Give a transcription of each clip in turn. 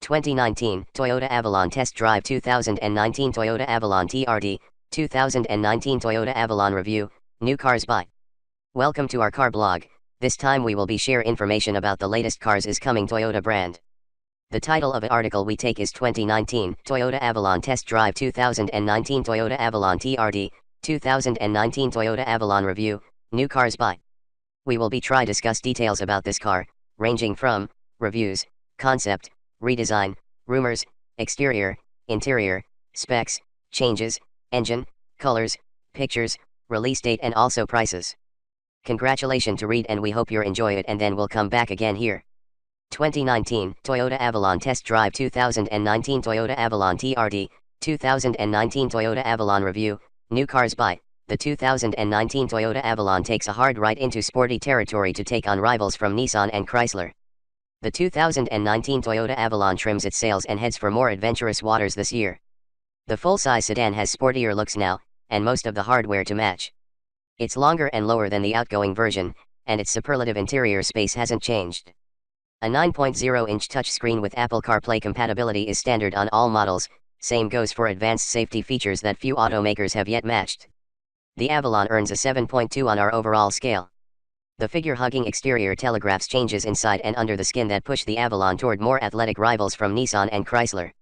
2019 Toyota Avalon Test Drive 2019 Toyota Avalon TRD 2019 Toyota Avalon Review, New Cars By. Welcome to our car blog. This time we will be share information about the latest cars is coming Toyota brand. The title of the article we take is 2019 Toyota Avalon Test Drive 2019 Toyota Avalon TRD 2019 Toyota Avalon Review, New Cars By. We will be try discuss details about this car, ranging from reviews, concept, redesign, rumors, exterior, interior, specs, changes, engine, colors, pictures, release date and also prices. Congratulations to read and we hope you enjoy it and then we'll come back again here. 2019 Toyota Avalon Test Drive 2019 Toyota Avalon TRD 2019 Toyota Avalon Review, New Cars By. The 2019 Toyota Avalon takes a hard right into sporty territory to take on rivals from Nissan and Chrysler. The 2019 Toyota Avalon trims its sails and heads for more adventurous waters this year. The full-size sedan has sportier looks now, and most of the hardware to match. It's longer and lower than the outgoing version, and its superlative interior space hasn't changed. A 9.0-inch touchscreen with Apple CarPlay compatibility is standard on all models, same goes for advanced safety features that few automakers have yet matched. The Avalon earns a 7.2 on our overall scale. The figure-hugging exterior telegraphs changes inside and under the skin that push the Avalon toward more athletic rivals from Nissan and Chrysler.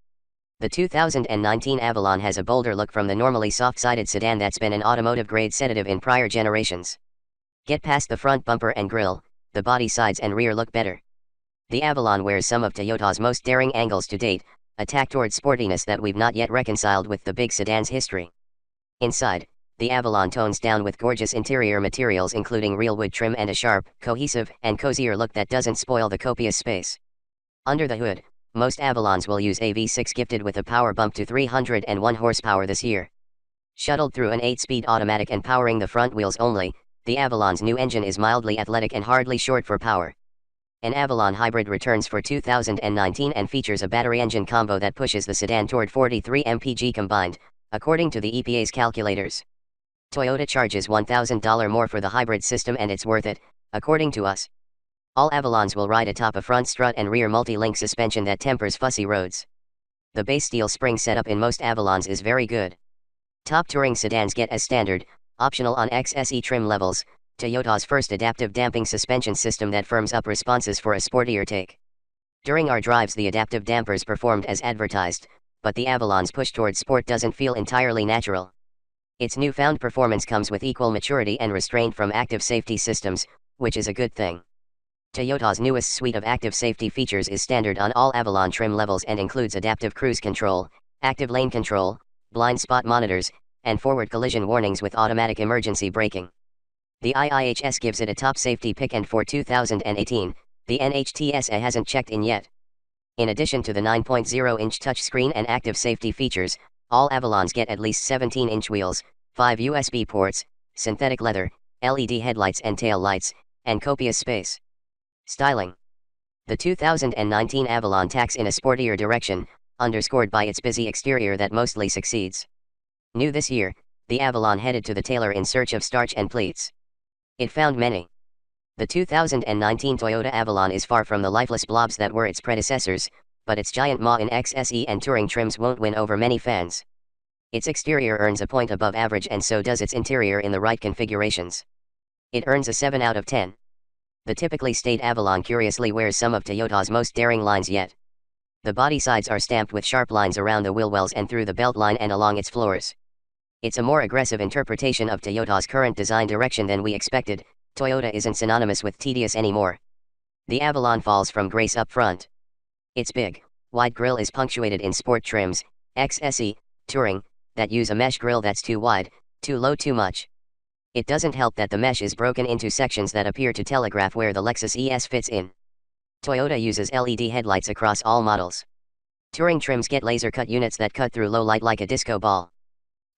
The 2019 Avalon has a bolder look from the normally soft-sided sedan that's been an automotive-grade sedative in prior generations. Get past the front bumper and grille, the body sides and rear look better. The Avalon wears some of Toyota's most daring angles to date, a tack toward sportiness that we've not yet reconciled with the big sedan's history. Inside, the Avalon tones down with gorgeous interior materials including real wood trim and a sharp, cohesive, and cozier look that doesn't spoil the copious space. Under the hood, most Avalons will use a V6 gifted with a power bump to 301 horsepower this year. Shuttled through an 8-speed automatic and powering the front wheels only, the Avalon's new engine is mildly athletic and hardly short for power. An Avalon Hybrid returns for 2019 and features a battery engine combo that pushes the sedan toward 43 mpg combined, according to the EPA's calculators. Toyota charges $1,000 more for the hybrid system and it's worth it, according to us. All Avalons will ride atop a front strut and rear multi-link suspension that tempers fussy roads. The base steel spring setup in most Avalons is very good. Top touring sedans get as standard, optional on XSE trim levels, Toyota's first adaptive damping suspension system that firms up responses for a sportier take. During our drives the adaptive dampers performed as advertised, but the Avalon's push toward sport doesn't feel entirely natural. Its newfound performance comes with equal maturity and restraint from active safety systems, which is a good thing. Toyota's newest suite of active safety features is standard on all Avalon trim levels and includes adaptive cruise control, active lane control, blind spot monitors, and forward collision warnings with automatic emergency braking. The IIHS gives it a top safety pick and for 2018, the NHTSA hasn't checked in yet. In addition to the 9.0-inch touchscreen and active safety features, all Avalons get at least 17-inch wheels, 5 USB ports, synthetic leather, LED headlights and tail lights, and copious space. Styling. The 2019 Avalon tacks in a sportier direction, underscored by its busy exterior that mostly succeeds. New this year, the Avalon headed to the tailor in search of starch and pleats. It found many. The 2019 Toyota Avalon is far from the lifeless blobs that were its predecessors, but its giant maw in XSE and touring trims won't win over many fans. Its exterior earns a point above average and so does its interior in the right configurations. It earns a 7 out of 10. The typically staid Avalon curiously wears some of Toyota's most daring lines yet. The body sides are stamped with sharp lines around the wheel wells and through the belt line and along its floors. It's a more aggressive interpretation of Toyota's current design direction than we expected. Toyota isn't synonymous with tedious anymore. The Avalon falls from grace up front. Its big, wide grille is punctuated in sport trims, XSE, touring, that use a mesh grille that's too wide, too low too much. It doesn't help that the mesh is broken into sections that appear to telegraph where the Lexus ES fits in. Toyota uses LED headlights across all models. Touring trims get laser-cut units that cut through low light like a disco ball.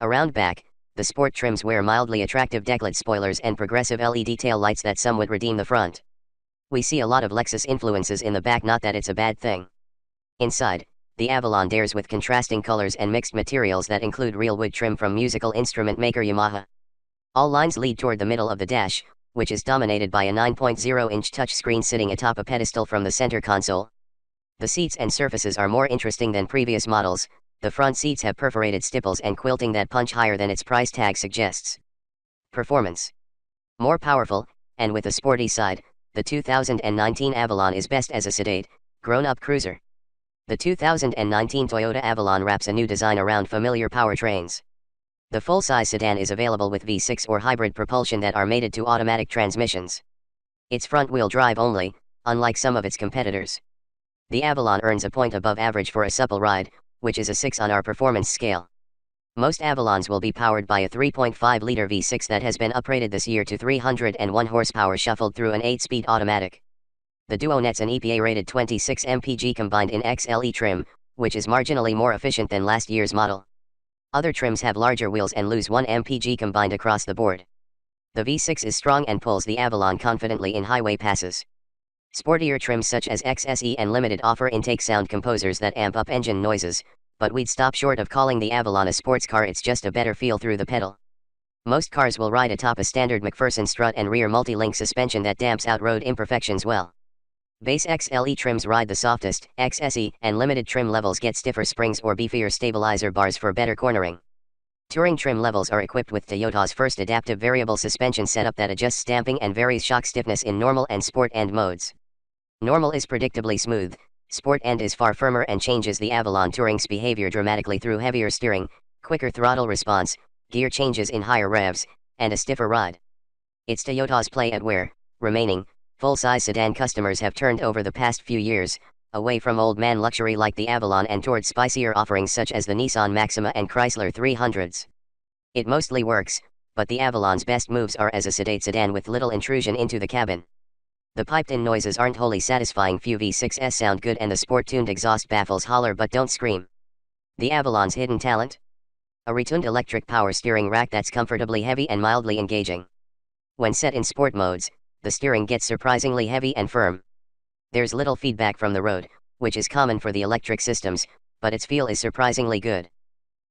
Around back, the sport trims wear mildly attractive decklit spoilers and progressive LED tail lights that some would redeem the front. We see a lot of Lexus influences in the back, not that it's a bad thing. Inside, the Avalon dares with contrasting colors and mixed materials that include real wood trim from musical instrument maker Yamaha. All lines lead toward the middle of the dash, which is dominated by a 9.0-inch touchscreen sitting atop a pedestal from the center console. The seats and surfaces are more interesting than previous models. The front seats have perforated stipples and quilting that punch higher than its price tag suggests. Performance. More powerful, and with a sporty side, the 2019 Avalon is best as a sedate, grown-up cruiser. The 2019 Toyota Avalon wraps a new design around familiar powertrains. The full-size sedan is available with V6 or hybrid propulsion that are mated to automatic transmissions. It's front-wheel drive only, unlike some of its competitors. The Avalon earns a point above average for a supple ride, which is a 6 on our performance scale. Most Avalons will be powered by a 3.5-liter V6 that has been upgraded this year to 301 horsepower shuffled through an 8-speed automatic. The Duo nets an EPA-rated 26 mpg combined in XLE trim, which is marginally more efficient than last year's model. Other trims have larger wheels and lose 1 mpg combined across the board. The V6 is strong and pulls the Avalon confidently in highway passes. Sportier trims such as XSE and Limited offer intake sound composers that amp up engine noises, but we'd stop short of calling the Avalon a sports car. It's just a better feel through the pedal. Most cars will ride atop a standard McPherson strut and rear multi-link suspension that damps out road imperfections well. Base XLE trims ride the softest, XSE and Limited trim levels get stiffer springs or beefier stabilizer bars for better cornering. Touring trim levels are equipped with Toyota's first adaptive variable suspension setup that adjusts stamping and varies shock stiffness in normal and sport end modes. Normal is predictably smooth, sport end is far firmer and changes the Avalon Touring's behavior dramatically through heavier steering, quicker throttle response, gear changes in higher revs, and a stiffer ride. It's Toyota's play at where remaining full-size sedan customers have turned over the past few years, away from old man luxury like the Avalon and towards spicier offerings such as the Nissan Maxima and Chrysler 300s. It mostly works, but the Avalon's best moves are as a sedate sedan with little intrusion into the cabin. The piped-in noises aren't wholly satisfying. Few V6s sound good and the sport-tuned exhaust baffles holler but don't scream. The Avalon's hidden talent? A retuned electric power steering rack that's comfortably heavy and mildly engaging. When set in sport modes, the steering gets surprisingly heavy and firm. There's little feedback from the road, which is common for the electric systems, but its feel is surprisingly good.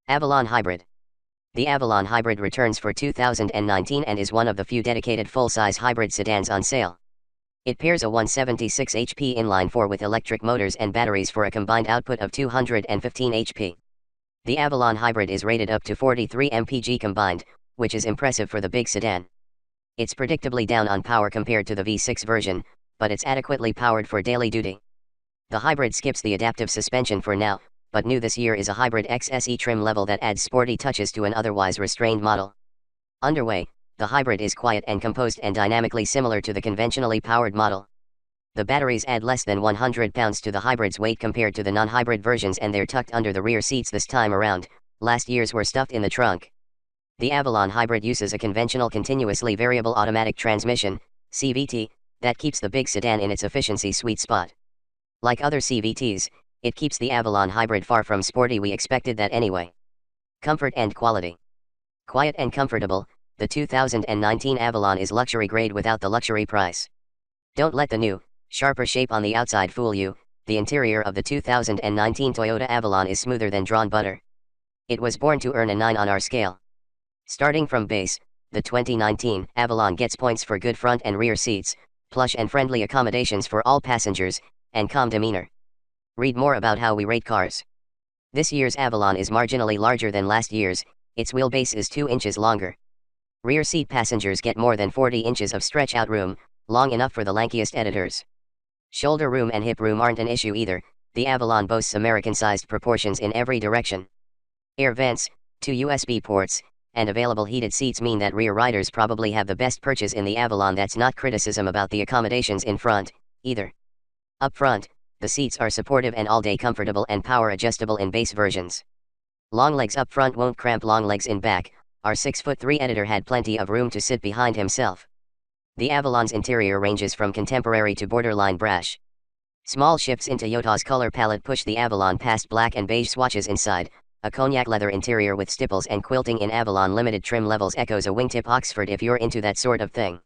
Avalon Hybrid. The Avalon Hybrid returns for 2019 and is one of the few dedicated full-size hybrid sedans on sale. It pairs a 176 HP inline-4 with electric motors and batteries for a combined output of 215 HP. The Avalon Hybrid is rated up to 43 mpg combined, which is impressive for the big sedan. It's predictably down on power compared to the V6 version, but it's adequately powered for daily duty. The Hybrid skips the adaptive suspension for now, but new this year is a Hybrid XSE trim level that adds sporty touches to an otherwise restrained model. Underway, the Hybrid is quiet and composed and dynamically similar to the conventionally powered model. The batteries add less than 100 pounds to the Hybrid's weight compared to the non-hybrid versions, and they're tucked under the rear seats this time around. Last year's were stuffed in the trunk. The Avalon Hybrid uses a conventional continuously variable automatic transmission, CVT, that keeps the big sedan in its efficiency sweet spot. Like other CVTs, it keeps the Avalon Hybrid far from sporty. We expected that anyway. Comfort and quality. Quiet and comfortable, the 2019 Avalon is luxury grade without the luxury price. Don't let the new, sharper shape on the outside fool you. The interior of the 2019 Toyota Avalon is smoother than drawn butter. It was born to earn a 9 on our scale. Starting from base, the 2019 Avalon gets points for good front and rear seats, plush and friendly accommodations for all passengers, and calm demeanor. Read more about how we rate cars. This year's Avalon is marginally larger than last year's. Its wheelbase is 2 inches longer. Rear seat passengers get more than 40 inches of stretch-out room, long enough for the lankiest editors. Shoulder room and hip room aren't an issue either. The Avalon boasts American-sized proportions in every direction. Air vents, 2 USB ports, and available heated seats mean that rear riders probably have the best purchase in the Avalon. That's not criticism about the accommodations in front, either. Up front, the seats are supportive and all-day comfortable and power adjustable in base versions. Long legs up front won't cramp long legs in back. Our 6'3" editor had plenty of room to sit behind himself. The Avalon's interior ranges from contemporary to borderline brash. Small shifts in Toyota's color palette push the Avalon past black and beige swatches inside. A cognac leather interior with stipples and quilting in Avalon Limited trim levels echoes a wingtip Oxford if you're into that sort of thing.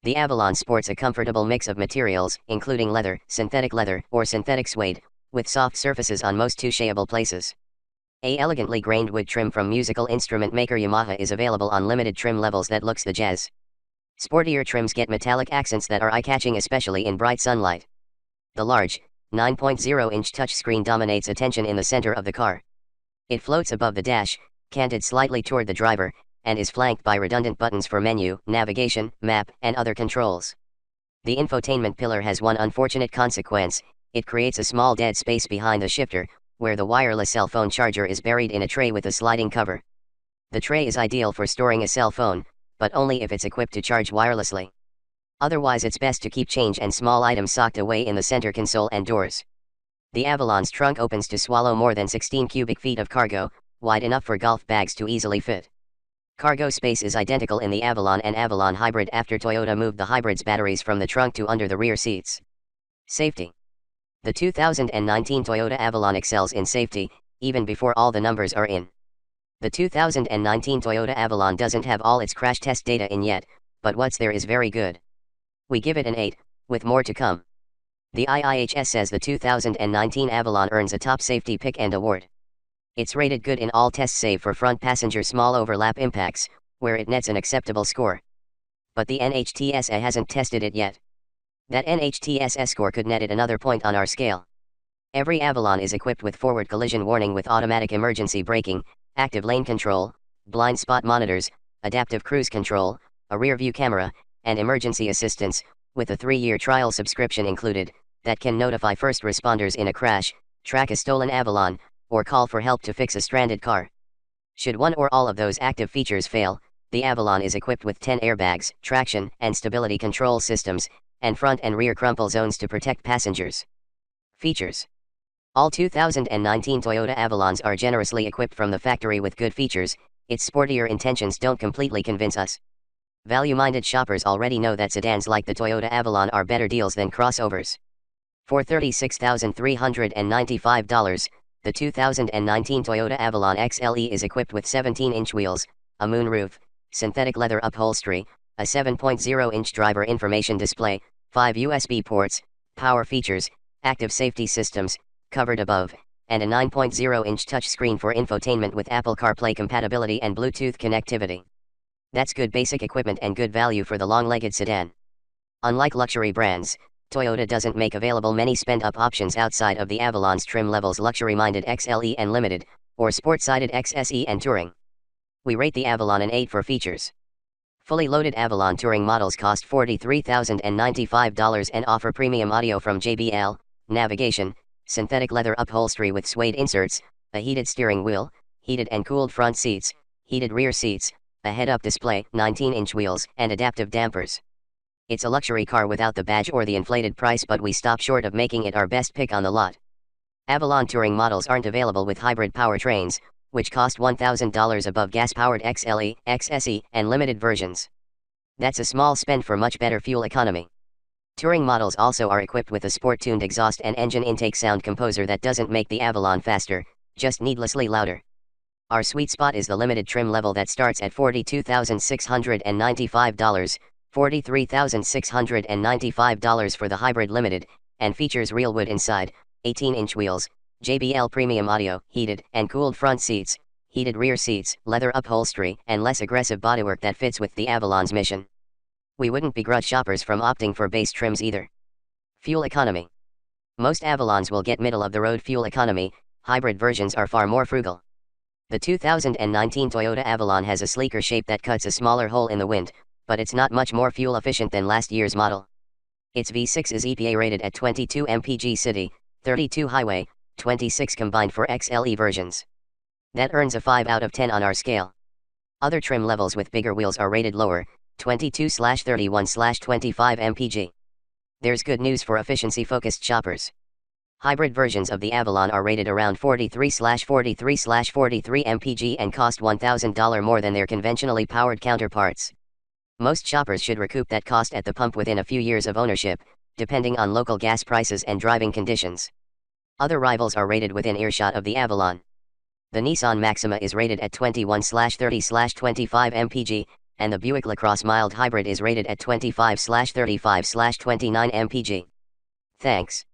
The Avalon sports a comfortable mix of materials, including leather, or synthetic suede, with soft surfaces on most touchable places. A elegantly grained wood trim from musical instrument maker Yamaha is available on limited trim levels that looks the jazz. Sportier trims get metallic accents that are eye-catching, especially in bright sunlight. The large, 9.0-inch touchscreen dominates attention in the center of the car. It floats above the dash, canted slightly toward the driver, and is flanked by redundant buttons for menu, navigation, map, and other controls. The infotainment pillar has one unfortunate consequence: it creates a small dead space behind the shifter, where the wireless cell phone charger is buried in a tray with a sliding cover. The tray is ideal for storing a cell phone, but only if it's equipped to charge wirelessly. Otherwise it's best to keep change and small items socked away in the center console and doors. The Avalon's trunk opens to swallow more than 16 cubic feet of cargo, wide enough for golf bags to easily fit. Cargo space is identical in the Avalon and Avalon Hybrid after Toyota moved the hybrid's batteries from the trunk to under the rear seats. Safety. The 2019 Toyota Avalon excels in safety, even before all the numbers are in. The 2019 Toyota Avalon doesn't have all its crash test data in yet, but what's there is very good. We give it an 8, with more to come. The IIHS says the 2019 Avalon earns a top safety pick and award. It's rated good in all tests save for front passenger small overlap impacts, where it nets an acceptable score. But the NHTSA hasn't tested it yet. That NHTSA score could net it another point on our scale. Every Avalon is equipped with forward collision warning with automatic emergency braking, active lane control, blind spot monitors, adaptive cruise control, a rear view camera, and emergency assistance, with a 3-year trial subscription included, that can notify first responders in a crash, track a stolen Avalon, or call for help to fix a stranded car. Should one or all of those active features fail, the Avalon is equipped with 10 airbags, traction and stability control systems, and front and rear crumple zones to protect passengers. Features. All 2019 Toyota Avalons are generously equipped from the factory with good features. Its sportier intentions don't completely convince us. Value-minded shoppers already know that sedans like the Toyota Avalon are better deals than crossovers. For $36,395, the 2019 Toyota Avalon XLE is equipped with 17-inch wheels, a moonroof, synthetic leather upholstery, a 7.0-inch driver information display, 5 USB ports, power features, active safety systems, covered above, and a 9.0-inch touchscreen for infotainment with Apple CarPlay compatibility and Bluetooth connectivity. That's good basic equipment and good value for the long-legged sedan. Unlike luxury brands, Toyota doesn't make available many spend-up options outside of the Avalon's trim levels: luxury-minded XLE and Limited, or sport-sided XSE and Touring. We rate the Avalon an 8 for features. Fully loaded Avalon Touring models cost $43,095 and offer premium audio from JBL, navigation, synthetic leather upholstery with suede inserts, a heated steering wheel, heated and cooled front seats, heated rear seats, a head-up display, 19-inch wheels, and adaptive dampers. It's a luxury car without the badge or the inflated price, but we stop short of making it our best pick on the lot. Avalon Touring models aren't available with hybrid powertrains, which cost $1,000 above gas-powered XLE, XSE, and Limited versions. That's a small spend for much better fuel economy. Touring models also are equipped with a sport-tuned exhaust and engine intake sound composer that doesn't make the Avalon faster, just needlessly louder. Our sweet spot is the Limited trim level that starts at $42,695, $43,695 for the Hybrid Limited, and features real wood inside, 18-inch wheels, JBL premium audio, heated and cooled front seats, heated rear seats, leather upholstery, and less aggressive bodywork that fits with the Avalon's mission. We wouldn't begrudge shoppers from opting for base trims either. Fuel economy. Most Avalons will get middle-of-the-road fuel economy. Hybrid versions are far more frugal. The 2019 Toyota Avalon has a sleeker shape that cuts a smaller hole in the wind, but it's not much more fuel efficient than last year's model. Its V6 is EPA rated at 22 mpg city, 32 highway, 26 combined for XLE versions. That earns a 5 out of 10 on our scale. Other trim levels with bigger wheels are rated lower, 22/31/25 mpg. There's good news for efficiency-focused shoppers. Hybrid versions of the Avalon are rated around 43/43/43 mpg and cost $1,000 more than their conventionally powered counterparts. Most shoppers should recoup that cost at the pump within a few years of ownership, depending on local gas prices and driving conditions. Other rivals are rated within earshot of the Avalon. The Nissan Maxima is rated at 21/30/25 mpg, and the Buick LaCrosse mild hybrid is rated at 25/35/29 mpg. Thanks.